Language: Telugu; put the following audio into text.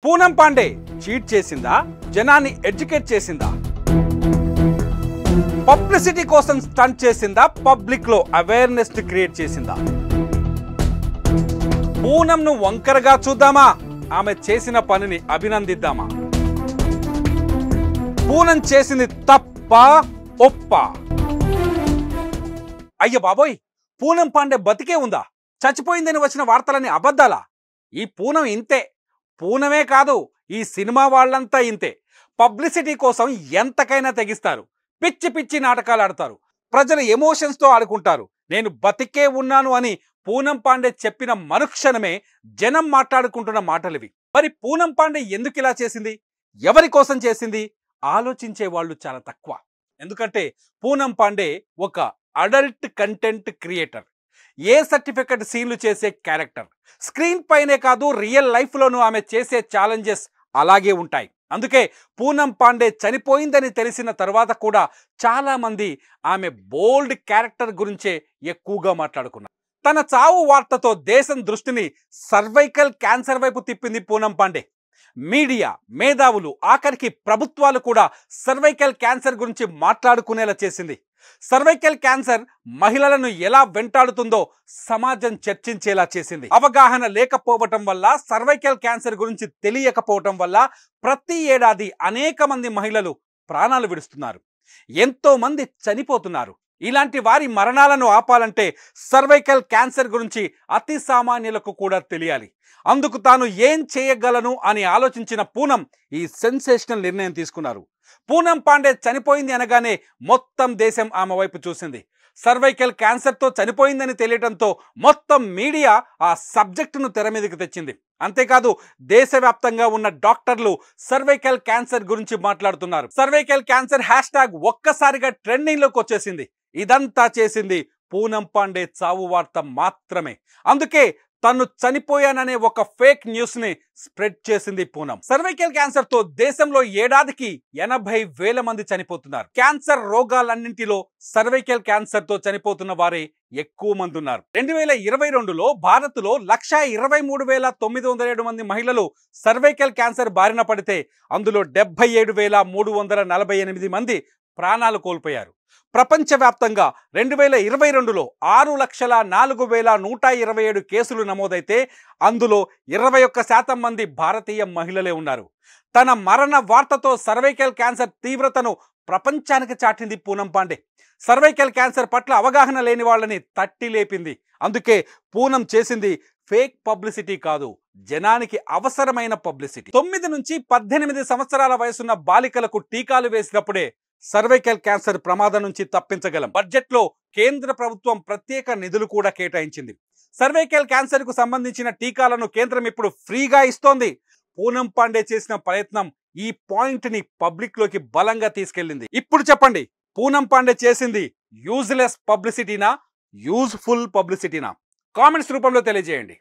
పూనం పాండే చీట్ చేసిందా, జనాన్ని ఎడ్యుకేట్ చేసిందా, పబ్లిసిటీ కోసం స్టంట్ చేసిందా, పబ్లిక్ లో అవేర్నెస్ క్రియేట్ చేసిందా? పూనంను వంకరగా చూద్దామా, ఆమె చేసిన పనిని అభినందిద్దామా? పూనం చేసింది తప్ప ఒప్ప? అయ్య బాబోయ్, పూనం పాండే బతికే ఉందా, చచ్చిపోయిందని వచ్చిన వార్తలని అబద్ధాలా? ఈ పూనం ఇంతే. పూనమే కాదు, ఈ సినిమా వాళ్ళంతా ఇంతే. పబ్లిసిటీ కోసం ఎంతకైనా తెగిస్తారు, పిచ్చి పిచ్చి నాటకాలు ఆడతారు, ప్రజల ఎమోషన్స్తో ఆడుకుంటారు. నేను బతికే ఉన్నాను అని పూనం పాండే చెప్పిన మరుక్షణమే జనం మాట్లాడుకుంటున్న మాటలివి. మరి పూనం పాండే ఎందుకు ఇలా చేసింది, ఎవరి కోసం చేసింది? ఆలోచించే వాళ్ళు చాలా తక్కువ. ఎందుకంటే పూనం పాండే ఒక adult content creator, A certificate సీన్లు చేసే క్యారెక్టర్. స్క్రీన్ పైనే కాదు, రియల్ లైఫ్లోనూ ఆమె చేసే ఛాలెంజెస్ అలాగే ఉంటాయి. అందుకే పూనం పాండే చనిపోయిందని తెలిసిన తర్వాత కూడా చాలా మంది ఆమె బోల్డ్ క్యారెక్టర్ గురించే ఎక్కువగా మాట్లాడుకున్నారు. తన చావు వార్తతో దేశం దృష్టిని సర్వైకల్ క్యాన్సర్ వైపు తిప్పింది పూనం పాండే. మీడియా, మేధావులు, ఆఖరికి ప్రభుత్వాలు కూడా సర్వైకల్ క్యాన్సర్ గురించి మాట్లాడుకునేలా చేసింది. సర్వైకల్ క్యాన్సర్ మహిళలను ఎలా వెంటాడుతుందో సమాజం చర్చించేలా చేసింది. అవగాహన లేకపోవటం వల్ల, సర్వైకల్ క్యాన్సర్ గురించి తెలియకపోవటం వల్ల ప్రతి ఏడాది అనేక మంది మహిళలు ప్రాణాలు విడుస్తున్నారు, ఎంతో మంది చనిపోతున్నారు. ఇలాంటి వారి మరణాలను ఆపాలంటే సర్వైకల్ క్యాన్సర్ గురించి అతి సామాన్యులకు కూడా తెలియాలి. అందుకు తాను ఏం చేయగలను అని ఆలోచించిన పూనం ఈ సెన్సేషనల్ నిర్ణయం తీసుకున్నారు. పూనం పాండే చనిపోయింది అనగానే మొత్తం దేశం ఆమె వైపు చూసింది. సర్వైకల్ క్యాన్సర్తో చనిపోయిందని తెలియటంతో మొత్తం మీడియా ఆ సబ్జెక్టును తెర మీదకి తెచ్చింది. అంతేకాదు, దేశవ్యాప్తంగా ఉన్న డాక్టర్లు సర్వైకల్ క్యాన్సర్ గురించి మాట్లాడుతున్నారు. సర్వైకల్ క్యాన్సర్ హ్యాష్ ట్యాగ్ ఒక్కసారిగా ట్రెండింగ్లోకి వచ్చేసింది. ఇదంతా చేసింది పూనం పాండే చావు వార్త మాత్రమే. అందుకే తను చనిపోయాననే ఒక ఫేక్ న్యూస్ ని స్ప్రెడ్ చేసింది పూనం. సర్వైకల్ క్యాన్సర్ తో దేశంలో ఏడాదికి 80,000 మంది చనిపోతున్నారు. క్యాన్సర్ రోగాలన్నింటిలో సర్వైకల్ క్యాన్సర్ తో చనిపోతున్న వారే ఎక్కువ మంది ఉన్నారు. 2022లో భారత్లో 123,907 మంది మహిళలు సర్వైకల్ క్యాన్సర్ బారిన పడితే అందులో 77,348 మంది ప్రాణాలు కోల్పోయారు. ప్రపంచవ్యాప్తంగా 2022లో 6,04,127 కేసులు నమోదైతే అందులో 21% మంది భారతీయ మహిళలే ఉన్నారు. తన మరణ వార్తతో సర్వైకల్ క్యాన్సర్ తీవ్రతను ప్రపంచానికి చాటింది పూనం పాండే. సర్వైకల్ క్యాన్సర్ పట్ల అవగాహన లేని వాళ్ళని తట్టి లేపింది. అందుకే పూనం చేసింది ఫేక్ పబ్లిసిటీ కాదు, జనానికి అవసరమైన పబ్లిసిటీ. 9 నుంచి 18 సంవత్సరాల వయసున్న బాలికలకు టీకాలు వేసినప్పుడే సర్వైకల్ క్యాన్సర్ ప్రమాదం నుంచి తప్పించగలం. బడ్జెట్లో కేంద్ర ప్రభుత్వం ప్రత్యేక నిధులు కూడా కేటాయించింది. సర్వైకల్ క్యాన్సర్ కు సంబంధించిన టీకాలను కేంద్రం ఇప్పుడు ఫ్రీగా ఇస్తోంది. పూనం పాండే చేసిన ప్రయత్నం ఈ పాయింట్ ని పబ్లిక్ లోకి బలంగా తీసుకెళ్ళింది. ఇప్పుడు చెప్పండి, పూనం పాండే చేసింది యూజ్లెస్ పబ్లిసిటీనా, యూజ్ఫుల్ పబ్లిసిటీనా? కామెంట్స్ రూపంలో తెలియజేయండి.